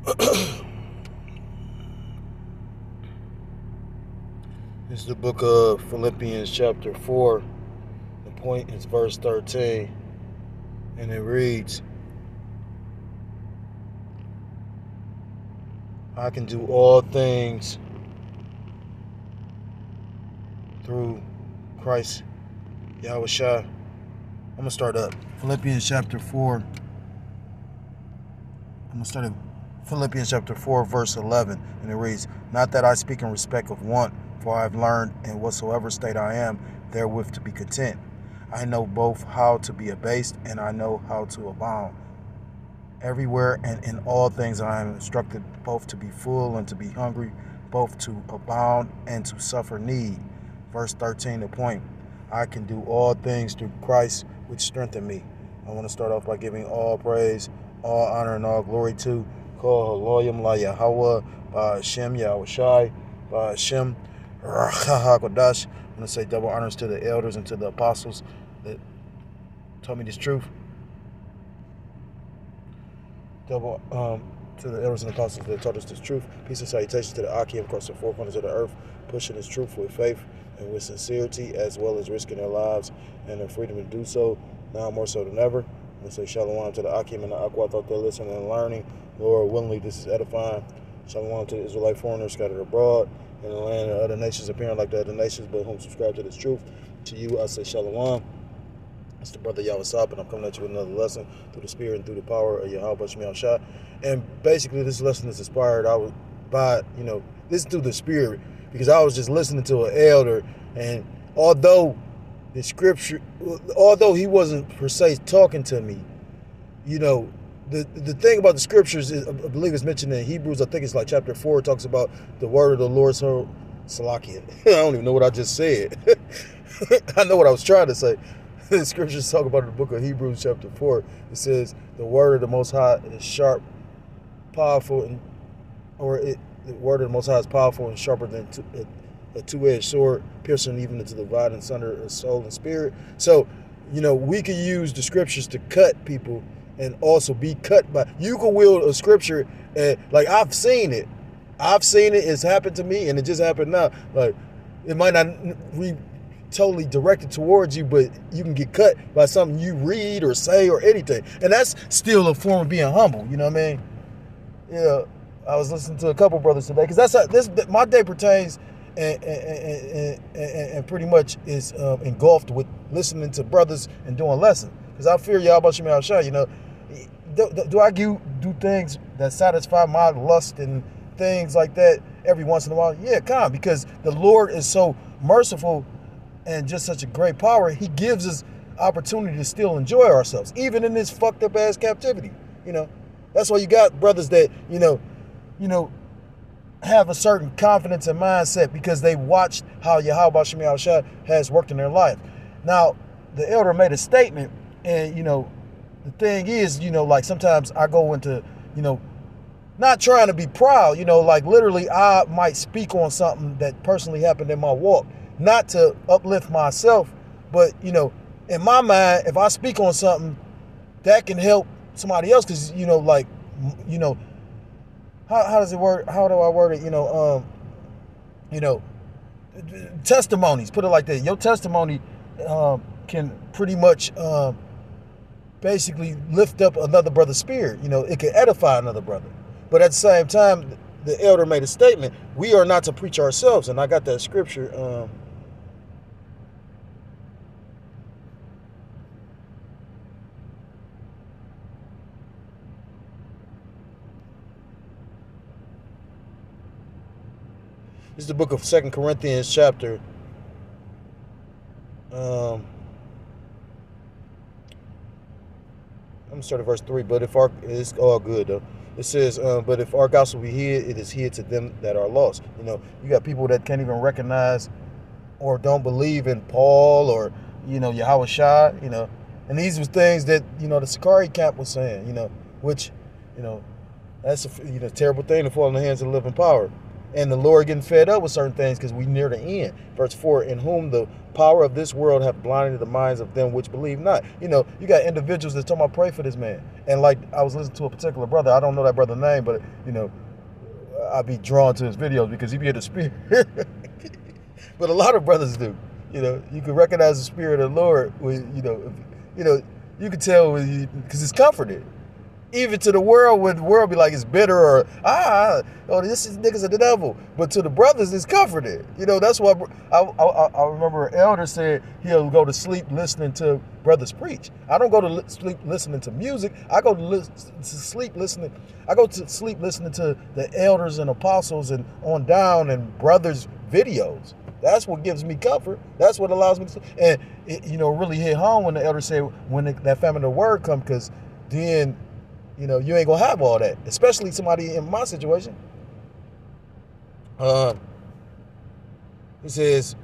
This is the book of Philippians chapter 4. The point is verse 13. And it reads, I can do all things through Christ YAHAWASHI. I'm going to start up. Philippians chapter 4. I'm going to start at Philippians chapter 4, verse 11. And it reads, Not that I speak in respect of want, for I have learned in whatsoever state I am, therewith to be content. I know both how to be abased, and I know how to abound. Everywhere and in all things I am instructed both to be full and to be hungry, both to abound and to suffer need. Verse 13, the point. I can do all things through Christ which strengthen me. I want to start off by giving all praise, all honor, and all glory to Kol Haloyim La Yahawah, by Hashem Yahawashi, by Hashem Rachahakodash. I'm going to say double honors to the elders and to the apostles that taught me this truth. Double to the elders and apostles that taught us this truth. Peace and salutations to the Akim across the four corners of the earth, pushing this truth with faith and with sincerity, as well as risking their lives and their freedom to do so, now more so than ever. And say shalom to the Akim and the Aqua, thought they're listening and learning. Lord, willingly, this is edifying. Shalom to the Israelite foreigners scattered abroad in the land of other nations, appearing like the other nations, but whom subscribe to this truth. To you, I say shalom. It's the brother Yahawasab, and I'm coming at you with another lesson through the spirit and through the power of YAHAWASHI. And basically, this lesson is inspired by, this through the spirit, because I was just listening to an elder, and although the scripture, although he wasn't per se talking to me, the thing about the scriptures is, I believe it's mentioned in Hebrews, I think it's like chapter 4, it talks about the word of the Lord, so Salakia. I don't even know what I just said. I know what I was trying to say. The scriptures talk about in the book of Hebrews chapter 4. It says the word of the Most High is sharp, powerful, the word of the Most High is powerful and sharper than a two-edged sword, piercing even into the dividing asunder of soul and spirit. So, we can use the scriptures to cut people and also be cut by. You can wield a scripture, and like I've seen it. It's happened to me, and it just happened now. Like it might not be totally directed towards you, but you can get cut by something you read or say or anything, and that's still a form of being humble. You know what I mean? Yeah, I was listening to a couple brothers today, because that's how my day pertains, and pretty much is engulfed with listening to brothers and doing lessons. Because I fear y'all about Shemai. Do I do things that satisfy my lust and things like that every once in a while? Yeah, because the Lord is so merciful and just such a great power. He gives us opportunity to still enjoy ourselves, even in this fucked up ass captivity. That's why you got brothers that have a certain confidence and mindset, because they watched how YAHAWASHI has worked in their life. Now, the elder made a statement, and the thing is, like sometimes I go into, not trying to be proud, like literally I might speak on something that personally happened in my walk, not to uplift myself, but in my mind, if I speak on something that can help somebody else, because how does it work? How do I word it? Testimonies. Put it like that. Your testimony can pretty much basically lift up another brother's spirit. It can edify another brother. But at the same time, the elder made a statement: we are not to preach ourselves. And I got that scripture. This is the book of 2 Corinthians chapter. I'm going to start at verse 3. But it's all good though. It says, but if our gospel be hid, it is hid to them that are lost. You got people that can't even recognize or don't believe in Paul or, YAHAWASHI, and these were things that, the Sakari camp was saying, which, that's a terrible thing to fall in the hands of the living power. And the Lord getting fed up with certain things because we near the end. Verse 4, in whom the power of this world have blinded the minds of them which believe not. You know, you got individuals that talking about pray for this man. And like I was listening to a particular brother, I don't know that brother's name, but you know, I'd be drawn to his videos because he be in the spirit. But a lot of brothers do. You know, you can recognize the spirit of the Lord with, you can tell because it's comforted. Even to the world, when the world be like it's bitter or this is niggas of the devil. But to the brothers, it's comforted. You know, that's why I remember an elder said he'll go to sleep listening to brothers preach. I don't go to sleep listening to music. I go to sleep listening to the elders and apostles and on down and brothers' videos. That's what gives me comfort. That's what allows me to sleep. And it, really hit home when the elder said when that famine of the word come, because then you ain't gonna have all that, especially somebody in my situation. It says,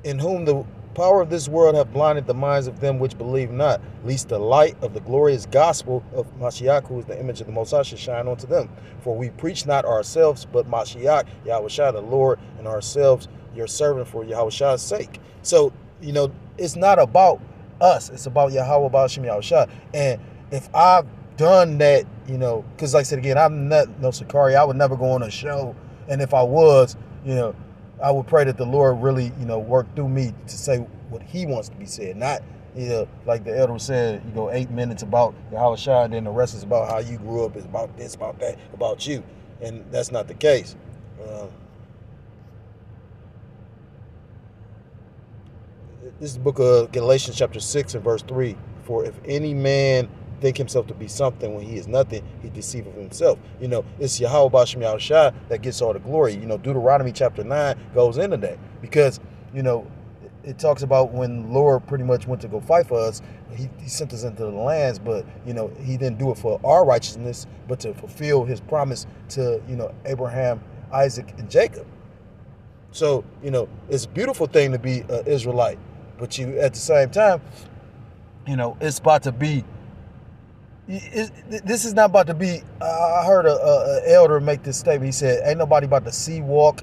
in whom the power of this world have blinded the minds of them which believe not, lest the light of the glorious gospel of Mashiach, who is the image of the Most High, should shine unto them. For we preach not ourselves, but Mashiach, YAHAWASHI, the Lord, and ourselves, your servant, for YAHAWASHI's sake. So, it's not about us. It's about Yahweh Ba'ashim YAHAWASHI. And if I've done that, because like I said again, I'm not no Sakari. I would never go on a show, and if I was, I would pray that the Lord really, work through me to say what He wants to be said, not, like the elder said, 8 minutes about YAHAWASHI, and then the rest is about how you grew up, it's about this, about that, about you, and that's not the case. This is the book of Galatians chapter 6 and verse 3. For if any man think himself to be something when he is nothing, he deceiveth himself. It's Yahweh Ba'ashim YAHAWASHI that gets all the glory. Deuteronomy chapter 9 goes into that because, it talks about when the Lord pretty much went to go fight for us, he sent us into the lands, but, he didn't do it for our righteousness, but to fulfill his promise to, Abraham, Isaac, and Jacob. So, it's a beautiful thing to be an Israelite, but at the same time, it's about to be, this is not about to be, I heard a elder make this statement. He said, ain't nobody about to sea walk,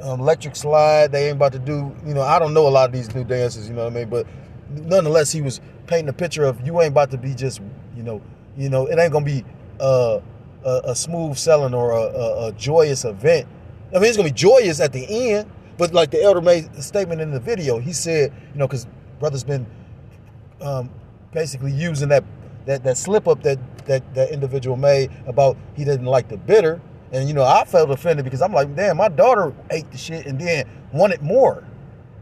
electric slide. They ain't about to do, I don't know a lot of these new dances, but nonetheless, he was painting a picture of you ain't about to be just, it ain't going to be a smooth selling or a joyous event. I mean, it's going to be joyous at the end, but like the elder made a statement in the video, he said, because brother's been basically using that slip up that individual made about he didn't like the bitter. And, I felt offended because I'm like, damn, my daughter ate the shit and then wanted more.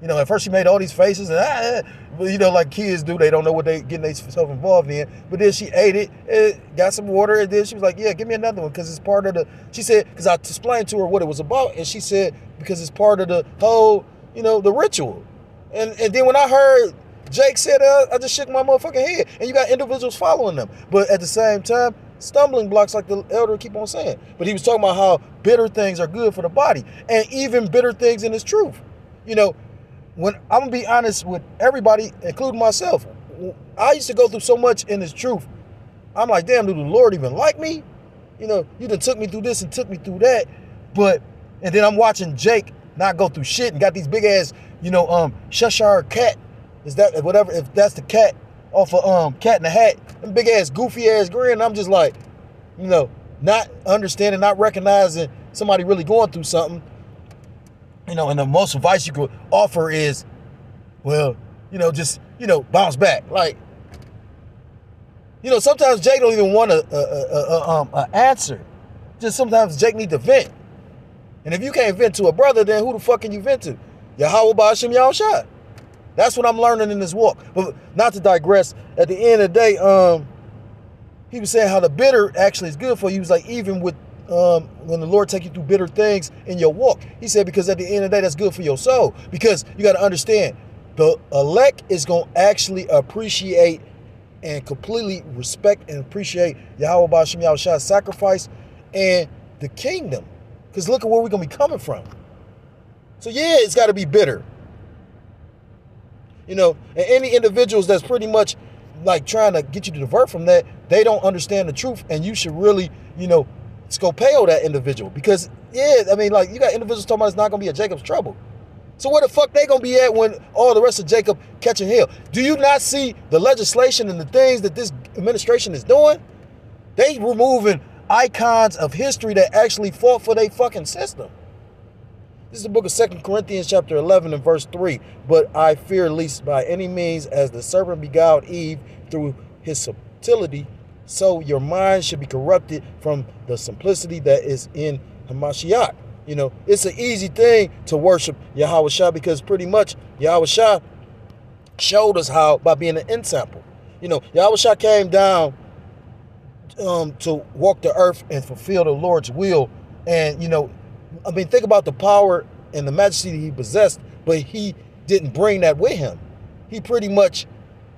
At first she made all these faces and, like kids do, they don't know what they getting themselves involved in. But then she ate it, got some water, and then she was like, yeah, give me another one because it's part of she said, because I explained to her what it was about, and she said, because it's part of the whole, the ritual. And then when I heard Jake said, I just shook my motherfucking head. And you got individuals following them. But at the same time, stumbling blocks like the elder keep on saying. But he was talking about how bitter things are good for the body. And even bitter things in his truth. When I'm going to be honest with everybody, including myself, I used to go through so much in his truth. I'm like, damn, do the Lord even like me? You done took me through this and took me through that. And then I'm watching Jake not go through shit and got these big ass, Cheshire cat. Is that whatever? If that's the cat off of Cat in the Hat, and big ass goofy ass grin, I'm just like, not understanding, not recognizing somebody really going through something. And the most advice you could offer is, well, just bounce back. Like, sometimes Jake don't even want a answer. Just sometimes Jake need to vent. And if you can't vent to a brother, then who the fuck can you vent to? Yahweh Ba'ashim YAHAWASHI. That's what I'm learning in this walk. But not to digress, at the end of the day, he was saying how the bitter actually is good for you. He was like, even with when the Lord take you through bitter things in your walk, he said, because at the end of the day, that's good for your soul. Because you got to understand, the elect is going to actually appreciate and completely respect and appreciate Yahweh Ba'ashim YAHAWASHI's sacrifice and the kingdom. Because look at where we're going to be coming from. So yeah, it's got to be bitter. And any individuals that's pretty much like trying to get you to divert from that, they don't understand the truth. And you should really, scopeo that individual. Because, yeah, I mean, like, you got individuals talking about it's not going to be a Jacob's trouble. So where the fuck they going to be at when all the rest of Jacob catching hell? Do you not see the legislation and the things that this administration is doing? They removing icons of history that actually fought for their fucking system. This is the book of 2 Corinthians chapter 11 and verse 3. But I fear lest by any means as the serpent beguiled Eve through his subtlety, so your mind should be corrupted from the simplicity that is in Hamashiach. You know, it's an easy thing to worship YAHAWASHI because pretty much YAHAWASHI showed us how by being an ensample. You know, YAHAWASHI came down to walk the earth and fulfill the Lord's will. And, you know, I mean, think about the power and the majesty that he possessed, but he didn't bring that with him. He pretty much,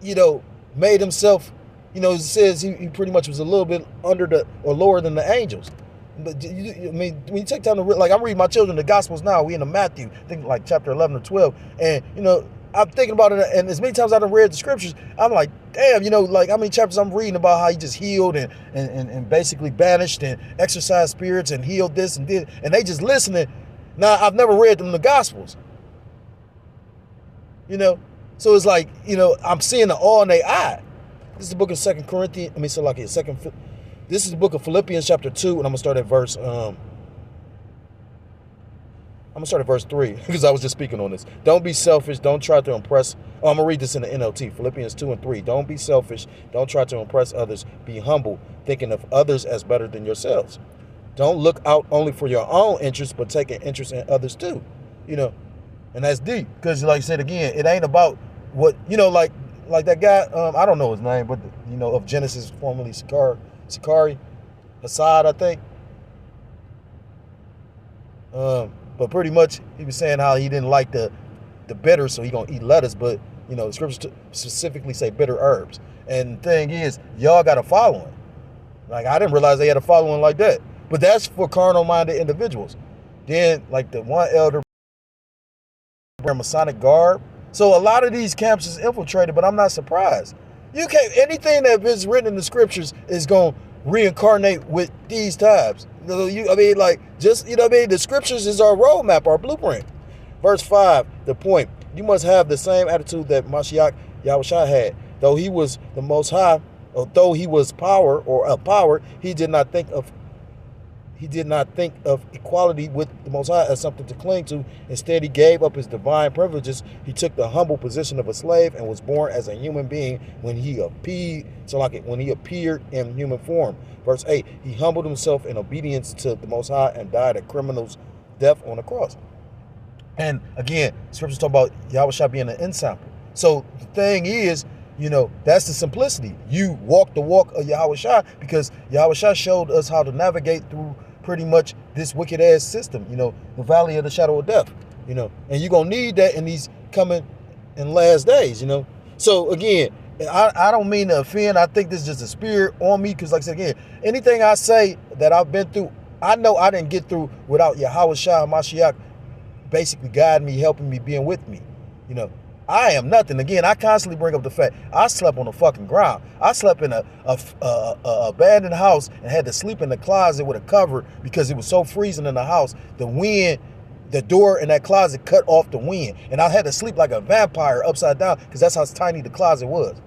you know, made himself, you know, it says he pretty much was a little bit under the, or lower than the angels. But, I mean, when you take time to, like, I'm reading my children the Gospels now, we in the Matthew, I think like chapter 11 or 12, and, you know, I'm thinking about it, and as many times I've read the scriptures, I'm like, damn, you know, like how many chapters I'm reading about how he just healed and basically banished and exorcised spirits and healed this and did, and they just listening. Now, I've never read them in the Gospels. You know? So it's like, you know, I'm seeing the awe in their eye. This is the book of 2 Corinthians, this is the book of Philippians chapter 2, and I'm going to start at verse, verse 3, because I was just speaking on this. Don't be selfish. Don't try to impress. Oh, I'm going to read this in the NLT. Philippians 2 and 3. Don't be selfish. Don't try to impress others. Be humble, thinking of others as better than yourselves. Don't look out only for your own interests, but take an interest in others too. You know, and that's deep. Because like I said again, it ain't about what, you know, like that guy, I don't know his name, but, you know, of Genesis, formerly Sakari, Hassad, I think. But pretty much he was saying how he didn't like the bitter, so he gonna eat lettuce. But, you know, the scriptures specifically say bitter herbs. And the thing is, y'all got a following. Like, I didn't realize they had a following like that. But that's for carnal-minded individuals. Then, like the one elder wear Masonic garb. So a lot of these camps is infiltrated, but I'm not surprised. You can't, anything that is written in the scriptures is going to reincarnate with these types. I mean, like, just, you know what I mean? The scriptures is our roadmap, our blueprint. Verse 5, the point. You must have the same attitude that Mashiach Yahushua had. Though he was the Most High, or though he was power or a power, he did not think of equality with the Most High as something to cling to. Instead, he gave up his divine privileges. He took the humble position of a slave and was born as a human being when he appeared in human form. Verse 8, he humbled himself in obedience to the Most High and died a criminal's death on the cross. And again, scriptures talk about Yahushua being an ensample. So the thing is, you know, that's the simplicity. You walk the walk of Yahushua because Yahushua showed us how to navigate through pretty much this wicked ass system, you know, the valley of the shadow of death, you know, and you're going to need that in these coming and last days, you know. So again, I don't mean to offend. I think this is just a spirit on me because, like I said, again, anything I say that I've been through, I know I didn't get through without Yahawashi Mashiach basically guiding me, helping me, being with me, you know. I am nothing. Again, I constantly bring up the fact I slept on the fucking ground. I slept in a abandoned house and had to sleep in the closet with a cover because it was so freezing in the house. The wind, the door in that closet cut off the wind. And I had to sleep like a vampire upside down because that's how tiny the closet was.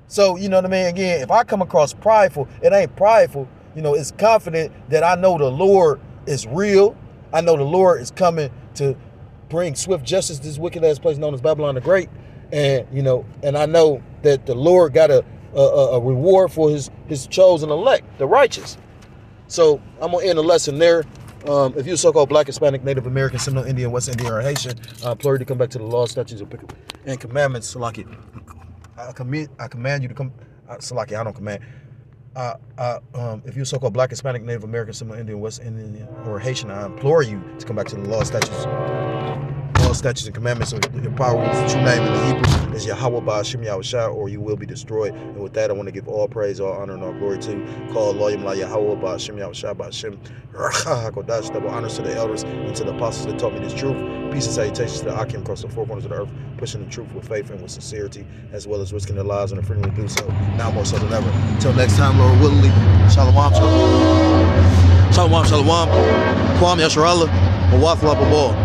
So, you know what I mean? Again, if I come across prideful, it ain't prideful. You know, it's confident that I know the Lord is real. I know the Lord is coming to bring swift justice to this wicked ass place known as Babylon the Great. And, you know, and I know that the Lord got a reward for his chosen elect, the righteous. So I'm going to end the lesson there. If you're so-called Black, Hispanic, Native American, Seminole Indian, West Indian, or Haitian, I implore you to come back to the laws, statutes, and commandments. Salaki, I command you to come. Salaki, I don't command. If you're so-called Black, Hispanic, Native American, Seminole Indian, West Indian, or Haitian, I implore you to come back to the laws, statutes, laws, statutes, and commandments of your power, whose true name in the Hebrew is YAHAWASHI, or you will be destroyed. And with that, I want to give all praise, all honor, and all glory to call YAHAWASHI, double honors to the elders and to the apostles that taught me this truth. Peace and salutations to the Akim across the four corners of the earth, pushing the truth with faith and with sincerity, as well as risking their lives and the freedom to do so, now more so than ever. Until next time, Lord willingly, shalom, shalom. Shalom, shalom. Kwam Yasharallah. Mawathlap Abal.